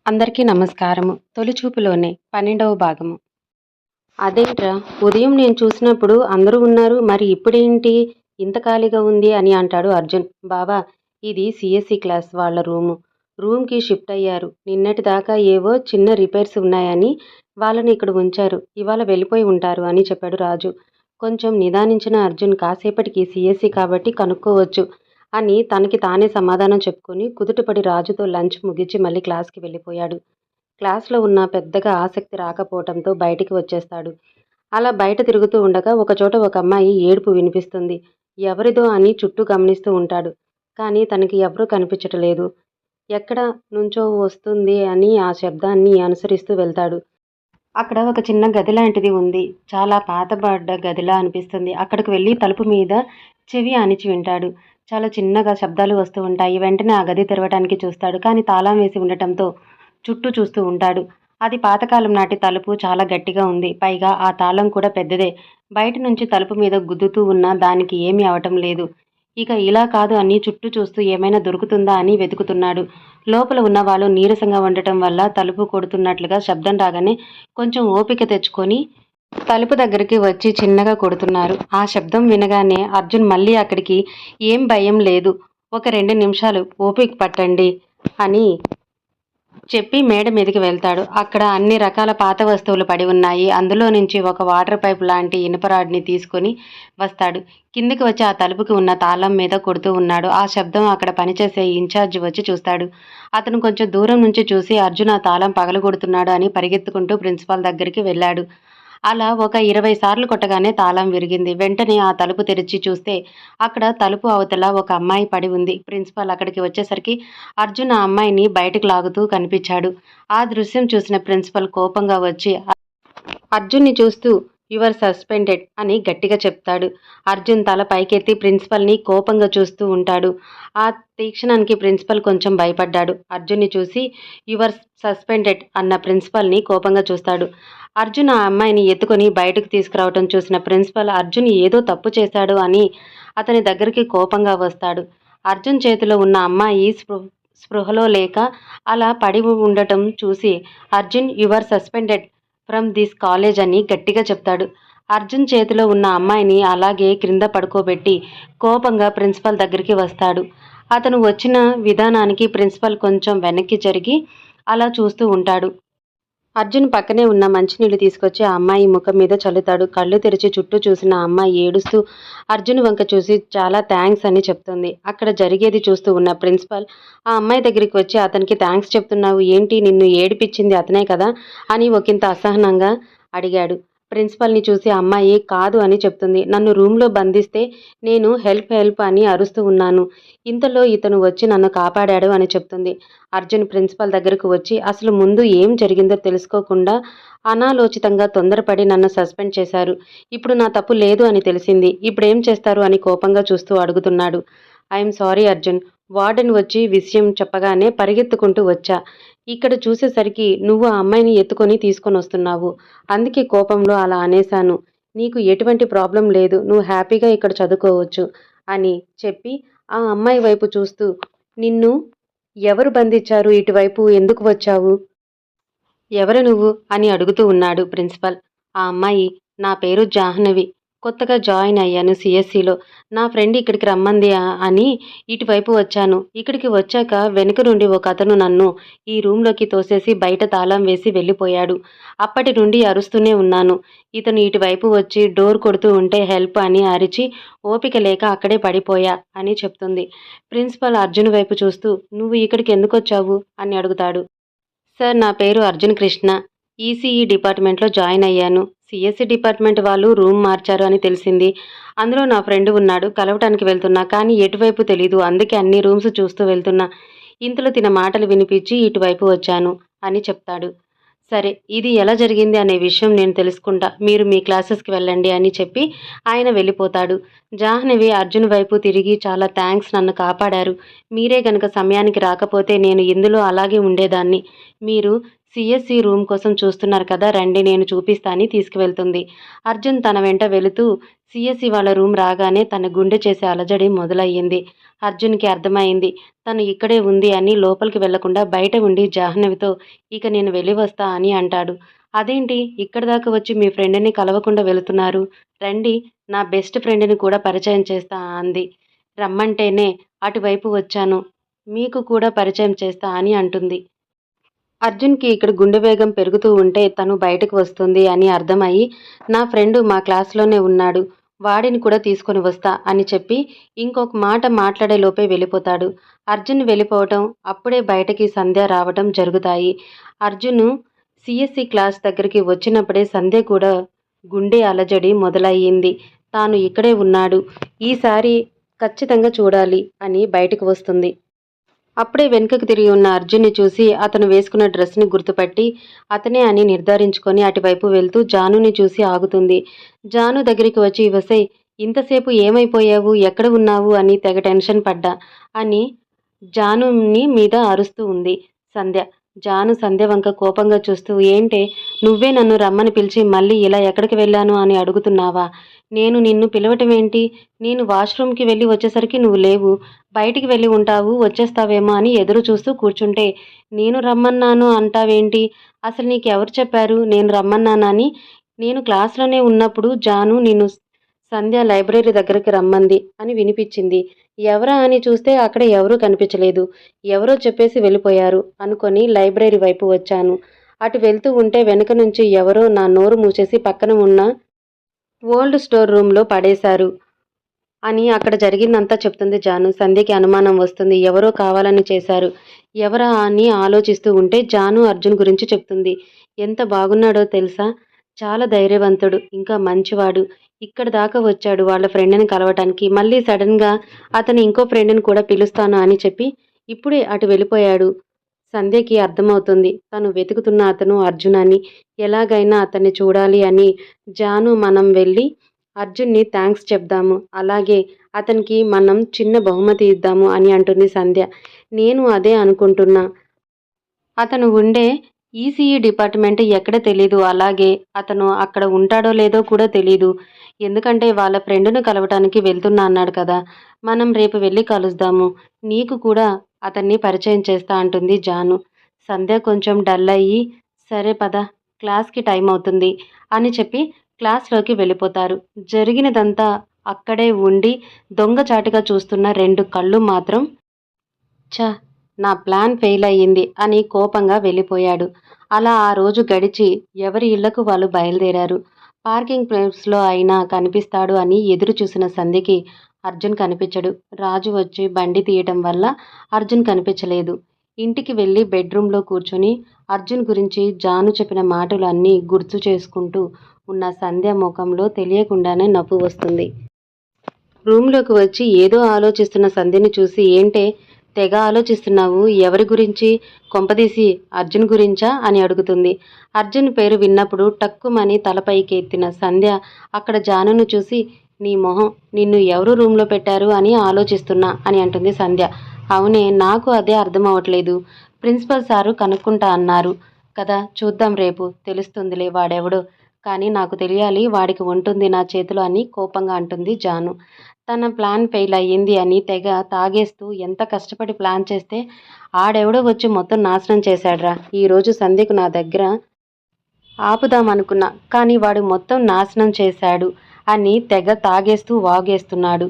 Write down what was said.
అందరికీ నమస్కారము. తొలిచూపులోనే 12వ భాగము. అదేంట్రా, ఉదయం నేను చూసినప్పుడు అందరూ ఉన్నారు, మరి ఇప్పుడేంటి ఇంత ఖాళీగా ఉంది అని అంటాడు అర్జున్. బావా, ఇది సిఎస్సి క్లాస్ వాళ్ళ రూమ్కి షిఫ్ట్ అయ్యారు. నిన్నటిదాకా ఏవో చిన్న రిపేర్స్ ఉన్నాయని వాళ్ళని ఇక్కడ ఉంచారు. ఇవాళ వెళ్ళిపోయి ఉంటారు అని చెప్పాడు రాజు. కొంచెం నిదానించిన అర్జున్ కాసేపటికి సిఎస్సి కాబట్టి కనుక్కోవచ్చు అని తనకి తానే సమాధానం చెప్పుకొని కుదుటపడి రాజుతో లంచ్ ముగించి మళ్ళీ క్లాస్కి వెళ్ళిపోయాడు. క్లాస్లో ఉన్న పెద్దగా ఆసక్తి రాకపోవటంతో బయటికి వచ్చేస్తాడు. అలా బయట తిరుగుతూ ఉండగా ఒకచోట ఒక అమ్మాయి ఏడుపు వినిపిస్తుంది. ఎవరిదో అని చుట్టూ గమనిస్తూ ఉంటాడు. కానీ తనకి ఎవరూ కనిపించటలేదు. ఎక్కడ నుంచో వస్తుంది అని ఆ శబ్దాన్ని అనుసరిస్తూ వెళ్తాడు. అక్కడ ఒక చిన్న గది లాంటిది ఉంది. చాలా పాతబడ్డ గదిలా అనిపిస్తుంది. అక్కడికి వెళ్ళి తలుపు మీద చెవి ఆనించి వింటాడు. చాలా చిన్నగా శబ్దాలు వస్తూ ఉంటాయి. వెంటనే ఆ గది తెరవటానికి చూస్తాడు. కానీ తాళం వేసి ఉండటంతో చుట్టూ చూస్తూ ఉంటాడు. అది పాతకాలం నాటి తలుపు, చాలా గట్టిగా ఉంది. పైగా ఆ తాళం కూడా పెద్దదే. బయట నుంచి తలుపు మీద గుద్దుతూ ఉన్నా దానికి ఏమీ అవటం లేదు. ఇక ఇలా కాదు అని చుట్టూ చూస్తూ ఏమైనా దొరుకుతుందా అని వెతుకుతున్నాడు. లోపల ఉన్నవాళ్ళు నీరసంగా ఉండటం వల్ల తలుపు కొడుతున్నట్లుగా శబ్దం రాగానే కొంచెం ఓపిక తెచ్చుకొని తలుపు దగ్గరికి వచ్చి చిన్నగా కొడుతున్నారు. ఆ శబ్దం వినగానే అర్జున్ మళ్ళీ అక్కడికి ఏం భయం లేదు, ఒక 2 నిమిషాలు ఓపిక పట్టండి అని చెప్పి మేడ మీదకి వెళ్తాడు. అక్కడ అన్ని రకాల పాత వస్తువులు పడి ఉన్నాయి. అందులో నుంచి ఒక వాటర్ పైప్ లాంటి ఇనుప రాడ్ని తీసుకొని వస్తాడు. కిందికి వచ్చి ఆ తలుపుకి ఉన్న తాళం మీద కొడుతూ ఉన్నాడు. ఆ శబ్దం అక్కడ పనిచేసే ఇన్ఛార్జ్ వచ్చి చూస్తాడు. అతను కొంచెం దూరం నుంచి చూసి అర్జున్ ఆ తాళం పగలగొడుతున్నాడు అని పరిగెత్తుకుంటూ ప్రిన్సిపాల్ దగ్గరికి వెళ్ళాడు. అలా ఒక 20 సార్లు కొట్టగానే తాళం విరిగింది. వెంటనే ఆ తలుపు తెరిచి చూస్తే అక్కడ తలుపు అవతల ఒక అమ్మాయి పడి ఉంది. ప్రిన్సిపాల్ అక్కడికి వచ్చేసరికి అర్జున్ ఆ అమ్మాయిని బయటకు లాగుతూ కనిపించాడు. ఆ దృశ్యం చూసిన ప్రిన్సిపల్ కోపంగా వచ్చి అర్జున్ని చూస్తూ యువర్ సస్పెండెడ్ అని గట్టిగా చెప్తాడు. అర్జున్ తల పైకెత్తి ప్రిన్సిపల్ని కోపంగా చూస్తూ ఉంటాడు. ఆ తీక్షణానికి ప్రిన్సిపల్ కొంచెం భయపడ్డాడు. అర్జున్ని చూసి యువర్ సస్పెండెడ్ అన్న ప్రిన్సిపల్ని కోపంగా చూస్తాడు. అర్జున్ ఆ అమ్మాయిని ఎత్తుకొని బయటకు తీసుకురావటం చూసిన ప్రిన్సిపల్ అర్జున్ ఏదో తప్పు చేశాడు అని అతని దగ్గరికి కోపంగా వస్తాడు. అర్జున్ చేతిలో ఉన్న అమ్మాయి స్పృహలో లేక అలా పడి ఉండటం చూసి Arjun your suspended from this college అని గట్టిగా చెప్తాడు. అర్జున్ చేతిలో ఉన్న అమ్మాయిని అలాగే క్రింద పడుకోబెట్టి కోపంగా ప్రిన్సిపల్ దగ్గరికి వస్తాడు. అతను వచ్చిన విధానానికి ప్రిన్సిపల్ కొంచెం వెనక్కి జరిగి అలా చూస్తూ ఉంటాడు. అర్జున్ పక్కనే ఉన్న మంచినీళ్ళు తీసుకొచ్చి ఆ అమ్మాయి ముఖం మీద చల్లుతాడు. కళ్ళు తెరిచి చుట్టూ చూసిన ఆ అమ్మాయి ఏడుస్తూ అర్జున్ వంక చూసి చాలా థ్యాంక్స్ అని చెప్తుంది. అక్కడ జరిగేది చూస్తూ ఉన్న ప్రిన్సిపల్ ఆ అమ్మాయి దగ్గరికి వచ్చి అతనికి థ్యాంక్స్ చెప్తున్నావు ఏంటి, నిన్ను ఏడిపించింది అతనే కదా అని ఒకంత అసహనంగా అడిగాడు. ప్రిన్సిపల్ని చూసి ఆ అమ్మాయి కాదు అని చెప్తుంది. నన్ను రూమ్లో బంధిస్తే నేను హెల్ప్ హెల్ప్ అని అరుస్తూ ఉన్నాను. ఇంతలో ఇతను వచ్చి నన్ను కాపాడాడు అని చెప్తుంది. అర్జున్ ప్రిన్సిపల్ దగ్గరకు వచ్చి అసలు ముందు ఏం జరిగిందో తెలుసుకోకుండా అనాలోచితంగా తొందరపడి నన్ను సస్పెండ్ చేశారు. ఇప్పుడు నా తప్పు లేదు అని తెలిసింది. ఇప్పుడేం చేస్తారు అని కోపంగా చూస్తూ అడుగుతున్నాడు. I'm sorry Arjun. వార్డెన్ వచ్చి విషయం చెప్పగానే పరిగెత్తుకుంటూ వచ్చా. ఇక్కడ చూసేసరికి నువ్వు ఆ అమ్మాయిని ఎత్తుకొని తీసుకొని వస్తున్నావు. అందుకే కోపంలో అలా అనేశాను. నీకు ఎటువంటి ప్రాబ్లం లేదు, నువ్వు హ్యాపీగా ఇక్కడ చదువుకోవచ్చు అని చెప్పి ఆ అమ్మాయి వైపు చూస్తూ నిన్ను ఎవరు బంధించారు, ఇటువైపు ఎందుకు వచ్చావు, ఎవరు నువ్వు అని అడుగుతూ ఉన్నాడు ప్రిన్సిపల్. ఆ అమ్మాయి నా పేరు జాహ్నవి, కొత్తగా జాయిన్ అయ్యాను సిఎస్సిలో. నా ఫ్రెండ్ ఇక్కడికి రమ్మంది అని ఇటువైపు వచ్చాను. ఇక్కడికి వచ్చాక వెనుక నుండి ఒక అతను నన్ను ఈ రూమ్లోకి తోసేసి బయట తాళం వేసి వెళ్ళిపోయాడు. అప్పటి నుండి అరుస్తూనే ఉన్నాను. ఇతను ఇటువైపు వచ్చి డోర్ కొడుతూ ఉంటే హెల్ప్ అని అరిచి ఓపిక లేక అక్కడే పడిపోయా అని చెప్తుంది. ప్రిన్సిపల్ అర్జున్ వైపు చూస్తూ నువ్వు ఇక్కడికి ఎందుకు వచ్చావు అని అడుగుతాడు. సార్, నా పేరు అర్జున్ కృష్ణ. ఈసీఈ డిపార్ట్మెంట్లో జాయిన్ అయ్యాను. సిఎస్సి డిపార్ట్మెంట్ వాళ్ళు రూమ్ మార్చారు అని తెలిసింది. అందులో నా ఫ్రెండ్ ఉన్నాడు. కలవటానికి వెళ్తున్నా, కానీ ఎటువైపు తెలీదు. అందుకే అన్ని రూమ్స్ చూస్తూ వెళ్తున్నా. ఇంతలో తిన మాటలు వినిపించి ఇటువైపు వచ్చాను అని చెప్తాడు. సరే, ఇది ఎలా జరిగింది అనే విషయం నేను తెలుసుకుంటా. మీరు మీ క్లాసెస్కి వెళ్ళండి అని చెప్పి ఆయన వెళ్ళిపోతాడు. జాహ్నవి అర్జున్ వైపు తిరిగి చాలా థ్యాంక్స్, నన్ను కాపాడారు. మీరే గనక సమయానికి రాకపోతే నేను ఇందులో అలాగే ఉండేదాన్ని. మీరు సిఎస్సి రూమ్ కోసం చూస్తున్నారు కదా, రండి నేను చూపిస్తా అని తీసుకువెళ్తుంది. అర్జున్ తన వెంట వెళుతూ సిఎస్సి వాళ్ళ రూమ్ రాగానే తన గుండె చేసే అలజడి మొదలయ్యింది. అర్జున్కి అర్థమైంది తను ఇక్కడే ఉంది అని. లోపలికి వెళ్లకుండా బయట ఉండి జాహ్నవితో ఇక నేను వెళ్ళి వస్తా అని అంటాడు. అదేంటి ఇక్కడి దాకా వచ్చి మీ ఫ్రెండ్ని కలవకుండా వెళుతున్నారు? రండి, నా బెస్ట్ ఫ్రెండ్ని కూడా పరిచయం చేస్తా అంది. రమ్మంటేనే అటువైపు వచ్చాను, మీకు కూడా పరిచయం చేస్తా అని అంటుంది. అర్జున్‌కి ఇక్కడ గుండె వేగం పెరుగుతూ ఉంటే తను బయటకు వస్తుంది అని అర్థమయ్యి, నా ఫ్రెండు మా క్లాస్‌లోనే ఉన్నాడు, వాడిని కూడా తీసుకొని వస్తా అని చెప్పి ఇంకొక మాట మాట్లాడే లోపే వెళ్ళిపోతాడు. అర్జున్ వెళ్ళిపోవటం, అప్పుడే బయటకి సంధ్య రావటం జరుగుతాయి. అర్జున్ సీఎస్‌సీ క్లాస్ దగ్గరికి వచ్చినప్పుడే సంధ్య కూడా గుండె అలజడి మొదలయ్యింది. తాను ఇక్కడే ఉన్నాడు, ఈసారి ఖచ్చితంగా చూడాలి అని బయటకు వస్తుంది. అప్పుడే వెనుకకు తిరిగి ఉన్న అర్జున్ని చూసి అతను వేసుకున్న డ్రెస్ని గుర్తుపట్టి అతనే అని నిర్ధారించుకొని అటువైపు వెళ్తూ జానుని చూసి ఆగుతుంది. జాను దగ్గరికి వచ్చి, వసై ఇంతసేపు ఏమైపోయావు, ఎక్కడ ఉన్నావు అని తెగ టెన్షన్ పడ్డా అని జానుని మీద అరుస్తూ ఉంది సంధ్య. జాను సంధ్య వంక కోపంగా చూస్తూ, ఏంటే నువ్వే నన్ను రమ్మని పిలిచి మళ్ళీ ఇలా ఎక్కడికి వెళ్ళాను అని అడుగుతున్నావా? నేను నిన్ను పిలవటమేంటి? నేను వాష్రూమ్కి వెళ్ళి వచ్చేసరికి నువ్వు లేవు, బయటికి వెళ్ళి ఉంటావు, వచ్చేస్తావేమో అని ఎదురు చూస్తూ కూర్చుంటే నేను రమ్మన్నాను అంటావేంటి? అసలు నీకెవరు చెప్పారు నేను రమ్మన్నానని? నేను క్లాస్లోనే ఉన్నప్పుడు జాను నిన్ను సంధ్య లైబ్రరీ దగ్గరికి రమ్మంది అని వినిపించింది. ఎవరా అని చూస్తే అక్కడ ఎవరూ కనిపించలేదు. ఎవరో చెప్పేసి వెళ్ళిపోయారు అనుకొని లైబ్రరీ వైపు వచ్చాను. అటు వెళ్తూ ఉంటే వెనుక నుంచి ఎవరో నా నోరు మూసేసి పక్కన ఉన్న ఓల్డ్ స్టోర్ రూమ్లో పడేశారు అని అక్కడ జరిగిందంతా చెప్తుంది జాను. సంధ్యకి అనుమానం వస్తుంది, ఎవరో కావాలని చేశారు, ఎవరా అని ఆలోచిస్తూ ఉంటే జాను అర్జున్ గురించి చెప్తుంది. ఎంత బాగున్నాడో తెలుసా, చాలా ధైర్యవంతుడు, ఇంకా మంచివాడు, ఇక్కడ దాకా వచ్చాడు వాళ్ళ ఫ్రెండ్ని కలవటానికి, మళ్ళీ సడన్గా అతను ఇంకో ఫ్రెండ్ని కూడా పిలుస్తాను అని చెప్పి ఇప్పుడే అటు వెళ్ళిపోయాడు. సంధ్యకి అర్థమవుతుంది తను వెతుకుతున్న అతను అర్జున్ అని. ఎలాగైనా అతన్ని చూడాలి అని. జాను మనం వెళ్ళి అర్జున్ని థ్యాంక్స్ చెప్దాము, అలాగే అతనికి మనం చిన్న బహుమతి ఇద్దాము అని అంటుంది సంధ్య. నేను అదే అనుకుంటున్నా. అతను ఉండే ఈసీఈ డిపార్ట్మెంట్ ఎక్కడ తెలీదు, అలాగే అతను అక్కడ ఉంటాడో లేదో కూడా తెలీదు. ఎందుకంటే వాళ్ళ ఫ్రెండ్ను కలవటానికి వెళ్తున్నా అన్నాడు కదా, మనం రేపు వెళ్ళి కలుద్దాము, నీకు కూడా అతన్ని పరిచయం చేస్తా అంటుంది జాను. సంధ్య కొంచెం డల్ అయ్యి, సరే పద, క్లాస్కి టైం అవుతుంది అని చెప్పి క్లాస్లోకి వెళ్ళిపోతారు. జరిగినదంతా అక్కడే ఉండి దొంగచాటుగా చూస్తున్న రెండు కళ్ళు మాత్రం, ఛ, నా ప్లాన్ ఫెయిల్ అయ్యింది అని కోపంగా వెళ్ళిపోయాడు. అలా ఆ రోజు గడిచి ఎవరి ఇళ్లకు వాళ్ళు బయలుదేరారు. పార్కింగ్ ప్లేస్లో అయినా కనిపిస్తాడు అని ఎదురు చూసిన సంధ్యకి అర్జున్ కనిపించడు. రాజు వచ్చి బండి తీయటం వల్ల అర్జున్ కనిపించలేదు. ఇంటికి వెళ్ళి బెడ్రూమ్లో కూర్చొని అర్జున్ గురించి జాను చెప్పిన మాటలు అన్నీ గుర్తు చేసుకుంటూ ఉన్న సంధ్య ముఖంలో తెలియకుండానే నవ్వు వస్తుంది. రూమ్లోకి వచ్చి ఏదో ఆలోచిస్తున్న సంధ్యని చూసి, ఏంటే తెగ ఆలోచిస్తున్నావు, ఎవరి గురించి? కొంపదీసి అర్జున్ గురించా అని అడుగుతుంది. అర్జున్ పేరు విన్నప్పుడు టక్కుమని తలపైకి ఎత్తిన సంధ్య అక్కడ జానును చూసి, నీ మొహం, నిన్ను ఎవరు రూమ్లో పెట్టారు అని ఆలోచిస్తున్నా అని అంటుంది సంధ్య. అవునే, నాకు అదే అర్థం అవ్వట్లేదు, ప్రిన్సిపల్ సారు కనుక్కుంటా అన్నారు కదా, చూద్దాం రేపు తెలుస్తుందిలే వాడెవడో, కానీ నాకు తెలియాలి, వాడికి ఉంటుంది నా చేతిలో అని కోపంగా అంటుంది జాను. తన ప్లాన్ ఫెయిల్ అయ్యింది అని తెగ తాగేస్తూ ఎంత కష్టపడి ప్లాన్ చేస్తే ఆడెవడో వచ్చి మొత్తం నాశనం చేశాడ్రా. ఈరోజు సంధ్యకు నా దగ్గర ఆపుదామనుకున్నా, కానీ వాడు మొత్తం నాశనం చేశాడు అని తెగ తాగేస్తూ వాగేస్తున్నాడు.